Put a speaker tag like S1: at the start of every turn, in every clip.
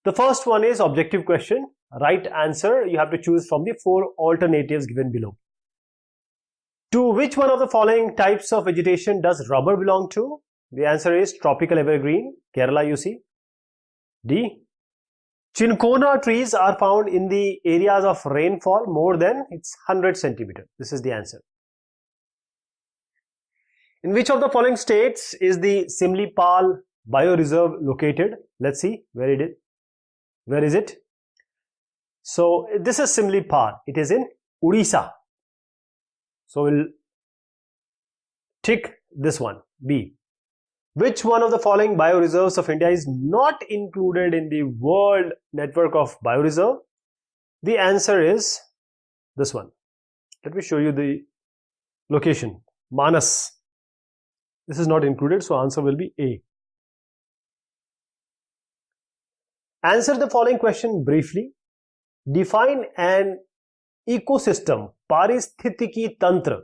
S1: The first one is objective question. Right answer you have to choose from the 4 alternatives given below. To which one of the following types of vegetation does rubber belong to? The answer is tropical evergreen, Kerala you see. D. Cinchona trees are found in the areas of rainfall more than 100 centimeters. This is the answer. In which of the following states is the Simlipal Bioreserve located? Let's see where it is. Where is it? So this is Simlipal. It is in Odisha. So we'll tick this one, B. Which one of the following bioreserves of India is not included in the World Network of Bioreserve? The answer is this one. Let me show you the location. Manas. This is not included, so answer will be A. Answer the following question briefly. Define an ecosystem, Paristhitikki Tantra.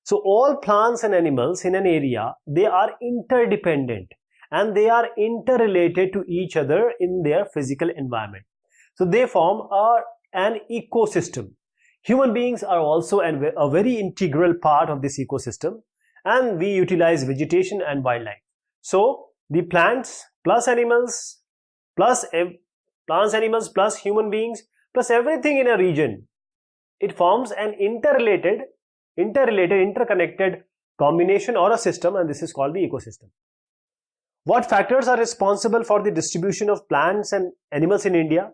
S1: So all plants and animals in an area, they are interdependent and they are interrelated to each other in their physical environment. So they form an ecosystem. Human beings are also a very integral part of this ecosystem, and we utilize vegetation and wildlife. So the plants plus animals plus human beings plus everything in a region, it forms an interrelated, interconnected combination or a system, and this is called the ecosystem. What factors are responsible for the distribution of plants and animals in India?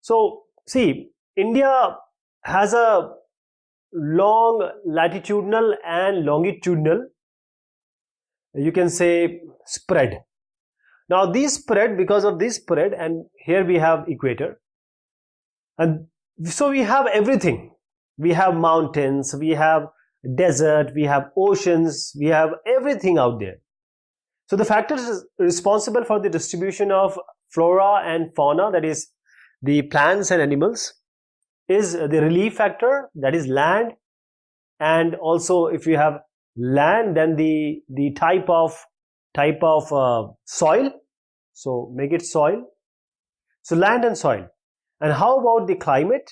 S1: So see, India has a long latitudinal and longitudinal, you can say, spread. Now these spread, because of this spread, and here we have equator, and so we have everything. We have mountains, we have desert, we have oceans, we have everything out there. So the factors responsible for the distribution of flora and fauna, that is the plants and animals, is the relief factor, that is land, and also if you have land, then the type of soil, so make it soil. So land and soil. And how about the climate?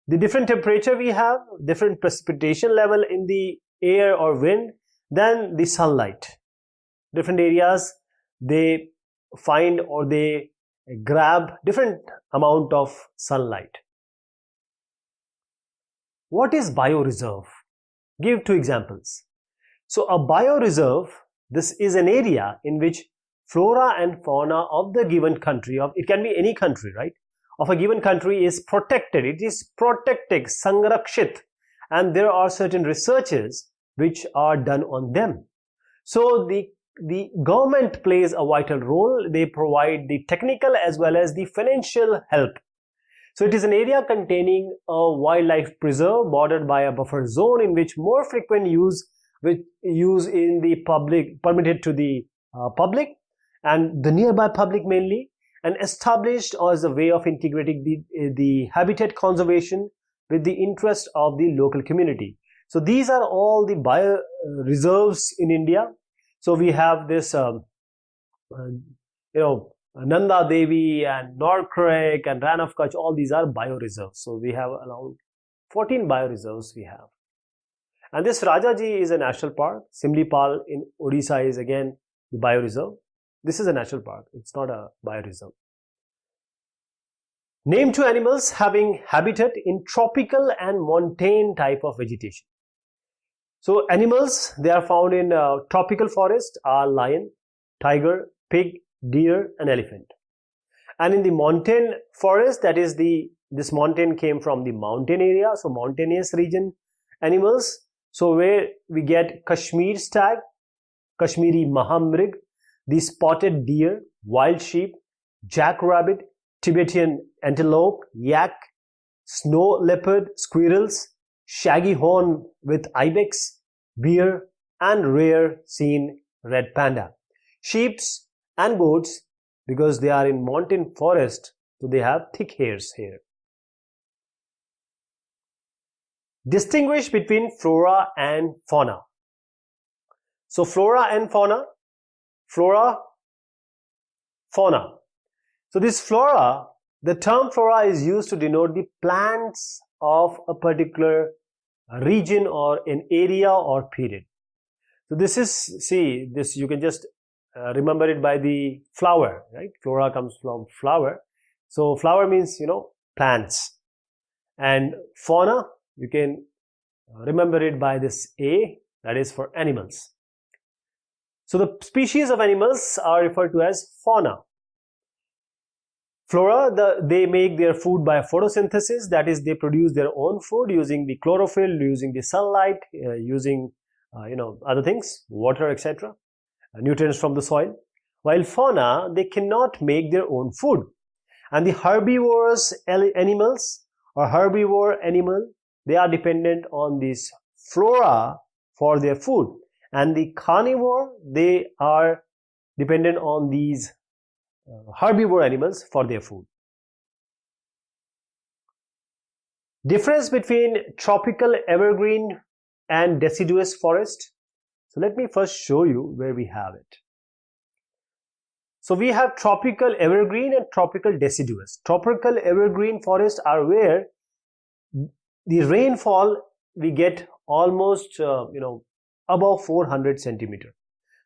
S1: The different temperature we have, different precipitation level in the air or wind, then the sunlight. Different areas, they find or they grab different amount of sunlight. What is bioreserve? Give 2 examples. So a bioreserve, this is an area in which flora and fauna of the given country, it can be any country, right, of a given country is protected. It is protected, sangrakshit, and there are certain researches which are done on them. So the government plays a vital role. They provide the technical as well as the financial help. So it is an area containing a wildlife preserve bordered by a buffer zone in which more frequent use in the public, permitted to the public and the nearby public mainly, and established as a way of integrating the habitat conservation with the interest of the local community. So these are all the bioreserves in India. So we have this, Nanda Devi and Norcrek and Ran of Kutch, all these are bioreserves. So we have around 14 bioreserves we have. And this Rajaji is a national park. Simlipal in Odisha is again the bioreserve. This is a national park. It's not a bioreserve. Name 2 animals having habitat in tropical and montane type of vegetation. So animals, they are found in tropical forest are lion, tiger, pig, deer and elephant. And in the montane forest, that is this mountain came from the mountain area, so mountainous region animals. So where we get Kashmir stag, Kashmiri mahamrig, the spotted deer, wild sheep, jackrabbit, Tibetan antelope, yak, snow leopard, squirrels, shaggy horn with ibex, bear and rare seen red panda. Sheep and goats, because they are in mountain forest, so they have thick hairs here. Distinguish between flora and fauna. So flora and fauna, flora, fauna. So this flora, the term flora is used to denote the plants of a particular region or an area or period. So this is, see, this you can just remember it by the flower, right? Flora comes from flower. So flower means, plants. And fauna, you can remember it by this A, that is for animals. So the species of animals are referred to as fauna. Flora, they make their food by photosynthesis, that is, they produce their own food using the chlorophyll, using the sunlight, using other things, water, etc., nutrients from the soil. While fauna, they cannot make their own food. And the herbivorous animals or herbivore animal, they are dependent on this flora for their food. And the carnivore, they are dependent on these herbivore animals for their food. Difference between tropical evergreen and deciduous forest. So let me first show you where we have it. So we have tropical evergreen and tropical deciduous. Tropical evergreen forests are where the rainfall we get almost above 400 centimeter.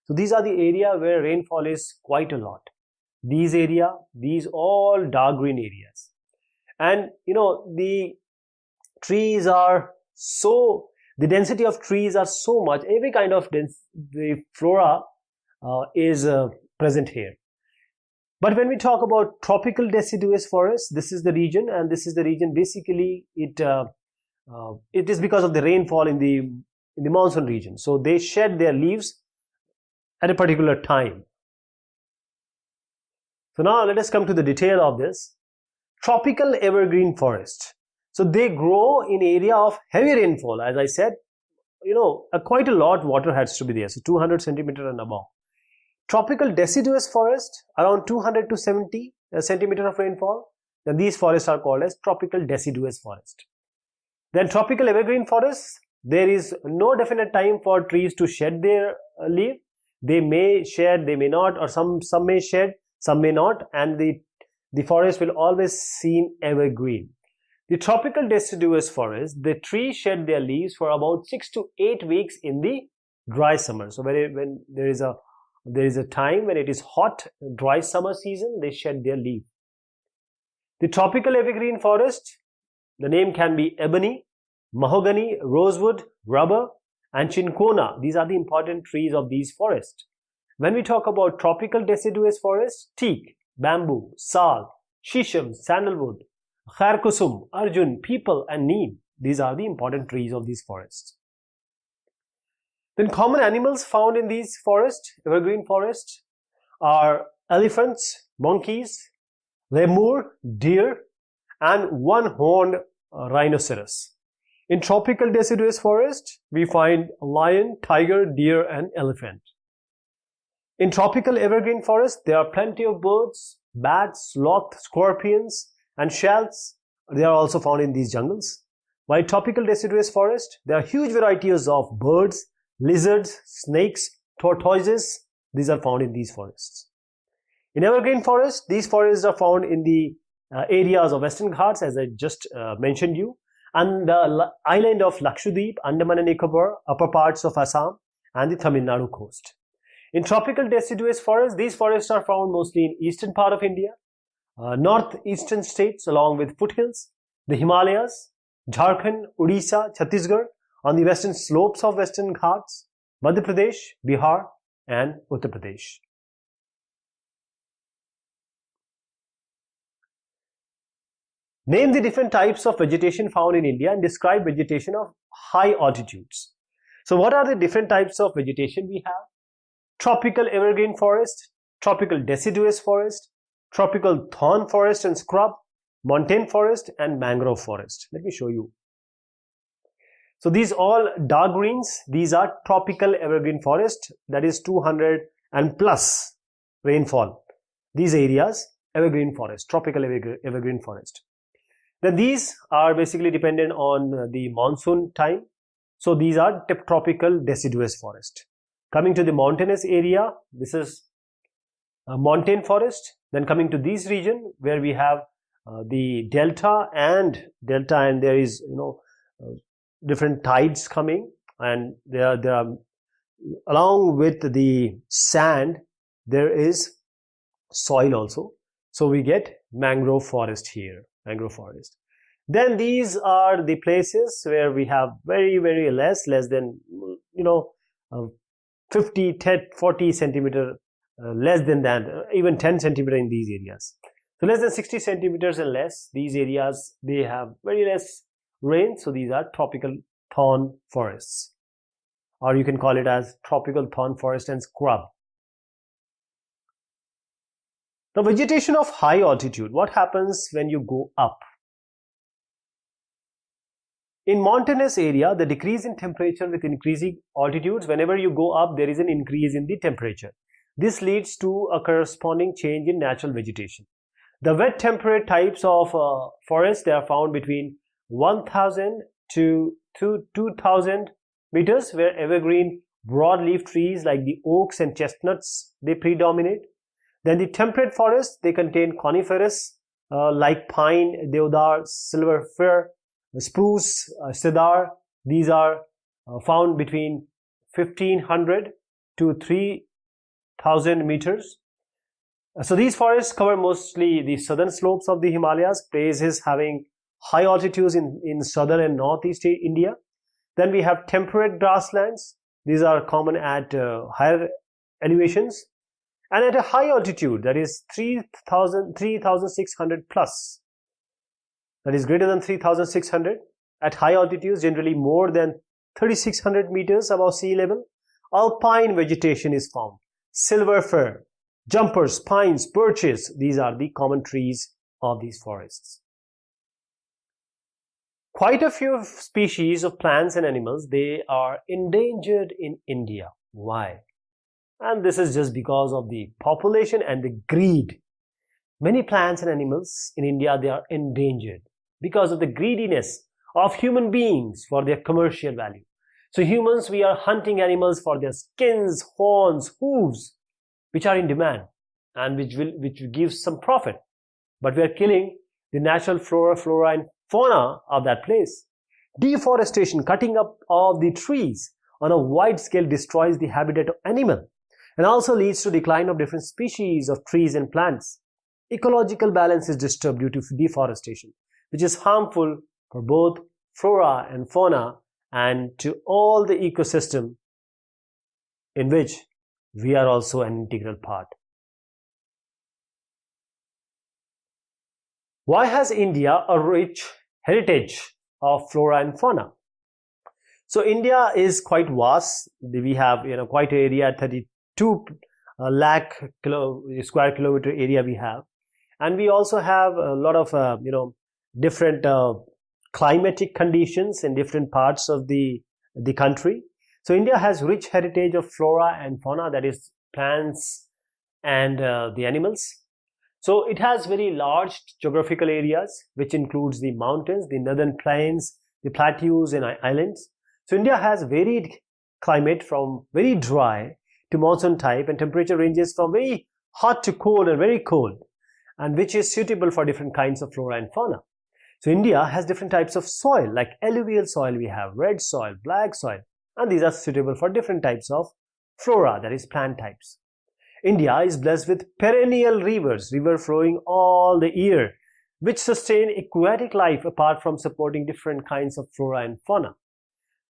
S1: So these are the area where rainfall is quite a lot. These all dark green areas. And the trees are so, the density of trees are so much, every kind of the flora is present here. But when we talk about tropical deciduous forest, this is the region, and this is the region basically it is because of the rainfall in the monsoon region. So they shed their leaves at a particular time. So now let us come to the detail of this. Tropical evergreen forest. So they grow in area of heavy rainfall. As I said, quite a lot water has to be there. So 200 centimeter and above. Tropical deciduous forest, around 200 to 70 centimeter of rainfall. Then these forests are called as tropical deciduous forest. Then tropical evergreen forests, there is no definite time for trees to shed their leaf. They may shed, they may not, or some may shed, some may not, and the forest will always seem evergreen. The tropical deciduous forest, the trees shed their leaves for about 6 to 8 weeks in the dry summer. So when there is a time when it is hot, dry summer season, they shed their leaf. The tropical evergreen forest, the name can be ebony, mahogany, rosewood, rubber, and cinchona. These are the important trees of these forests. When we talk about tropical deciduous forests, teak, bamboo, sal, shisham, sandalwood, kharkusum, arjun, peepal, and neem. These are the important trees of these forests. Then common animals found in these forests, evergreen forests, are elephants, monkeys, lemur, deer, and one-horned rhinoceros. In tropical deciduous forest, we find lion, tiger, deer, and elephant. In tropical evergreen forest, there are plenty of birds, bats, sloth, scorpions, and shells. They are also found in these jungles. While tropical deciduous forest, there are huge varieties of birds, lizards, snakes, tortoises. These are found in these forests. In evergreen forest, these forests are found in the areas of Western Ghats, as I just mentioned you, and the island of Lakshadweep, Andaman and Nicobar, upper parts of Assam, and the Tamil Nadu coast. In tropical deciduous forests, these forests are found mostly in eastern part of India, northeastern states along with foothills, the Himalayas, Jharkhand, Odisha, Chhattisgarh, on the western slopes of Western Ghats, Madhya Pradesh, Bihar, and Uttar Pradesh. Name the different types of vegetation found in India and describe vegetation of high altitudes. So what are the different types of vegetation we have? Tropical evergreen forest, tropical deciduous forest, tropical thorn forest and scrub, montane forest, and mangrove forest. Let me show you. So these all dark greens, these are tropical evergreen forest, that is 200 and plus rainfall. These areas, evergreen forest, tropical evergreen forest. Then these are basically dependent on the monsoon time. So these are tropical deciduous forest. Coming to the mountainous area, this is a montane forest. Then coming to this region where we have the delta, and there is different tides coming, and there are along with the sand there is soil also. So we get mangrove forest here, mangrove forest. Then these are the places where we have very less than 50, 10, 40 centimeter, less than that, even 10 centimeter in these areas. So less than 60 centimeters and less, these areas, they have very less rain. So these are tropical thorn forests, or you can call it as tropical thorn forest and scrub. Now, vegetation of high altitude, what happens when you go up? In mountainous area, the decrease in temperature with increasing altitudes, whenever you go up, there is an increase in the temperature. This leads to a corresponding change in natural vegetation. The wet temperate types of forests, they are found between 1000 to 2000 meters, where evergreen broadleaf trees like the oaks and chestnuts, they predominate. Then the temperate forests, they contain coniferous like pine, deodar, silver fir, spruce, cedar. These are found between 1500 to 3000 meters. So these forests cover mostly the southern slopes of the Himalayas, places having high altitudes in southern and northeast India. Then we have temperate grasslands. These are common at higher elevations. And at a high altitude, that is 3600 plus, that is greater than 3600, at high altitudes, generally more than 3600 meters above sea level, alpine vegetation is found. Silver fir, jumpers, pines, birches, these are the common trees of these forests. Quite a few species of plants and animals, they are endangered in India. Why? And this is just because of the population and the greed. Many plants and animals in India, they are endangered because of the greediness of human beings for their commercial value. So humans, we are hunting animals for their skins, horns, hooves, which are in demand and which gives some profit. But we are killing the natural flora and fauna of that place. Deforestation, cutting up of the trees on a wide scale, destroys the habitat of animal and also leads to decline of different species of trees and plants. Ecological balance is disturbed due to deforestation, which is harmful for both flora and fauna and to all the ecosystem in which we are also an integral part. Why has India a rich heritage of flora and fauna? So India is quite vast. We have quite an area, 32 lakh square kilometer area we have, and we also have a lot of different climatic conditions in different parts of the country. So India has rich heritage of flora and fauna, that is plants and the animals. So it has very large geographical areas, which includes the mountains, the northern plains, the plateaus and islands. So India has varied climate from very dry to monsoon type, and temperature ranges from very hot to cold and very cold, and which is suitable for different kinds of flora and fauna. So India has different types of soil, like alluvial soil, we have red soil, black soil, and these are suitable for different types of flora, that is plant types. India is blessed with perennial rivers flowing all the year, which sustain aquatic life apart from supporting different kinds of flora and fauna.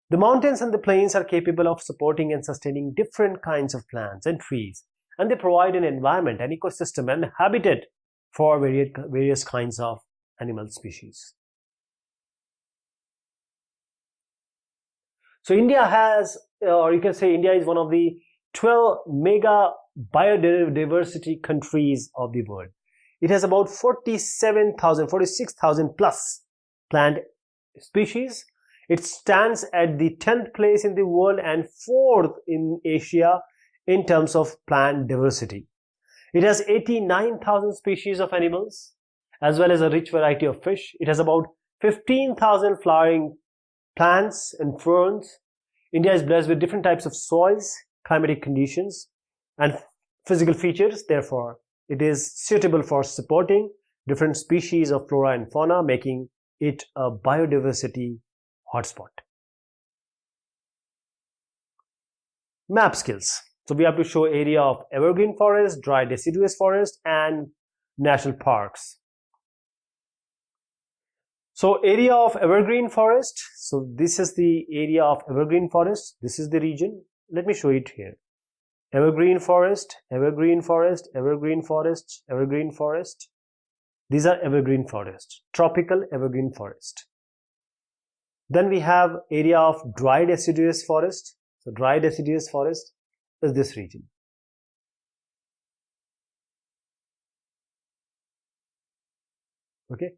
S1: The mountains and the plains are capable of supporting and sustaining different kinds of plants and trees, and they provide an environment, an ecosystem and habitat for various kinds of animal species. So India has, or you can say India is one of the 12 mega biodiversity countries of the world. It has about 46,000 plus plant species. It stands at the 10th place in the world and 4th in Asia in terms of plant diversity. It has 89,000 species of animals, as well as a rich variety of fish. It has about 15,000 flowering plants and ferns. India is blessed with different types of soils, climatic conditions, and physical features. Therefore, it is suitable for supporting different species of flora and fauna, making it a biodiversity hotspot. Map skills. So we have to show area of evergreen forest, dry deciduous forest, and national parks. So area of evergreen forest. So this is the area of evergreen forest. This is the region. Let me show it here. Evergreen forest, evergreen forest, evergreen forest, evergreen forest. These are evergreen forest, tropical evergreen forest. Then we have area of dry deciduous forest. So dry deciduous forest is this region. Okay,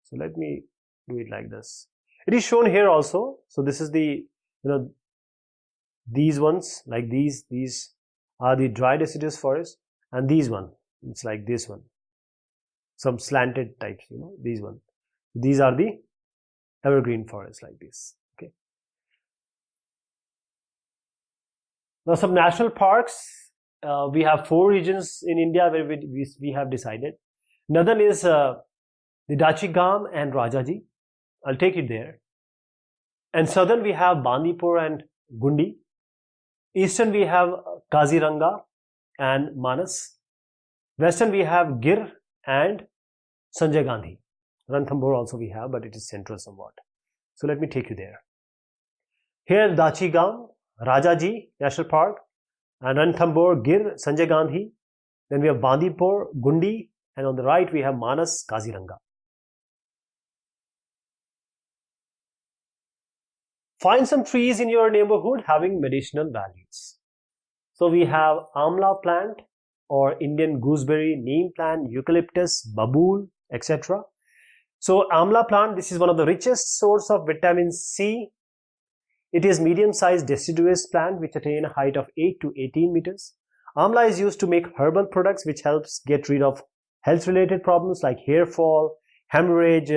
S1: so let me do it like this. It is shown here also. So this is the, these ones, like these are the dry deciduous forest, and these one, it's like this one, some slanted types, these one. These are the evergreen forests like this. Okay. Now some national parks. We have 4 regions in India where we have decided. Northern is the Dachigam and Rajaji. I'll take it there. And southern we have Bandipur and Gundi. Eastern we have Kaziranga and Manas. Western we have Gir and Sanjay Gandhi. Ranthambore also we have, but it is central somewhat. So let me take you there. Here Dachigam, Rajaji National Park, and Ranthambore, Gir, Sanjay Gandhi. Then we have Bandipur, Gundi, and on the right we have Manas, Kaziranga. Find some trees in your neighborhood having medicinal values. So we have amla plant or Indian gooseberry, neem plant, eucalyptus, babool, etc. So amla plant, this is one of the richest source of vitamin C. It is medium-sized deciduous plant which attain a height of 8 to 18 meters. Amla is used to make herbal products which helps get rid of health-related problems like hair fall, hemorrhage,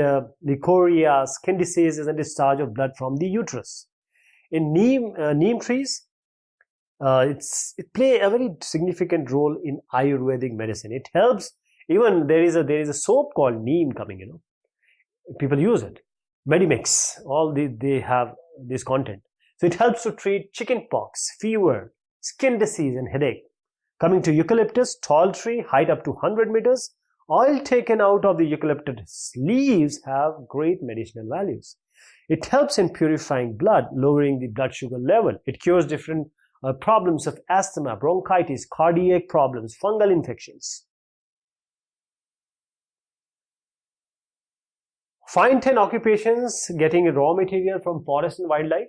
S1: leukorrhea, skin diseases, and discharge of blood from the uterus. In neem trees, it play a very significant role in Ayurvedic medicine. It helps. Even there is a soap called neem coming. People use it. Medimix, they have this content. So it helps to treat chicken pox, fever, skin disease, and headache. Coming to eucalyptus, tall tree, height up to 100 meters. Oil taken out of the eucalyptus leaves have great medicinal values. It helps in purifying blood, lowering the blood sugar level. It cures different problems of asthma, bronchitis, cardiac problems, fungal infections. Find 10 occupations getting raw material from forest and wildlife.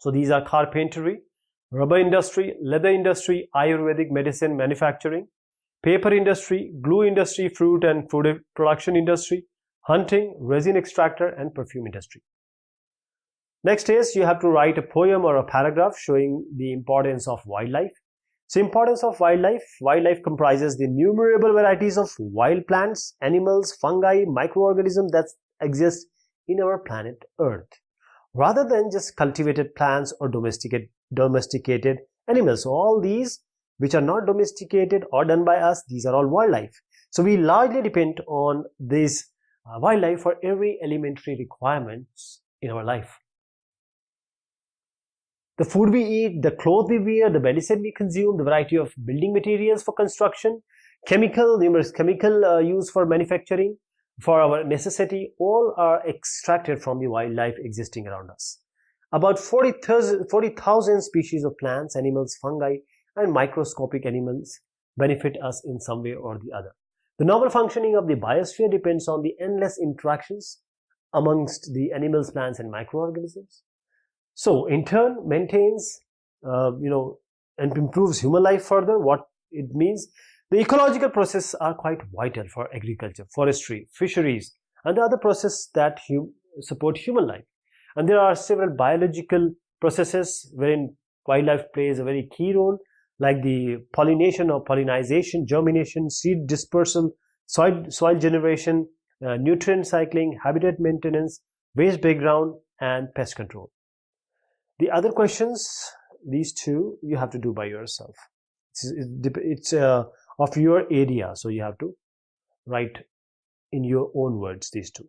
S1: So these are carpentry, rubber industry, leather industry, Ayurvedic medicine manufacturing, paper industry, glue industry, fruit and food production industry, hunting, resin extractor, and perfume industry. Next is you have to write a poem or a paragraph showing the importance of wildlife. So importance of wildlife. Wildlife comprises the innumerable varieties of wild plants, animals, fungi, microorganisms that exist in our planet Earth, rather than just cultivated plants or domesticated animals. So all these which are not domesticated or done by us, these are all wildlife. So we largely depend on this wildlife for every elementary requirements in our life. The food we eat, the clothes we wear, the medicine we consume, the variety of building materials for construction, numerous chemical used for manufacturing, for our necessity, all are extracted from the wildlife existing around us. About 40,000 species of plants, animals, fungi, and microscopic animals benefit us in some way or the other. The normal functioning of the biosphere depends on the endless interactions amongst the animals, plants, and microorganisms. So in turn maintains, and improves human life further. What it means, the ecological processes are quite vital for agriculture, forestry, fisheries, and the other processes that support human life. And there are several biological processes wherein wildlife plays a very key role, like the pollination or pollinization, germination, seed dispersal, soil generation, nutrient cycling, habitat maintenance, waste background, and pest control. The other questions, these two, you have to do by yourself. It's of your area. So you have to write in your own words these two.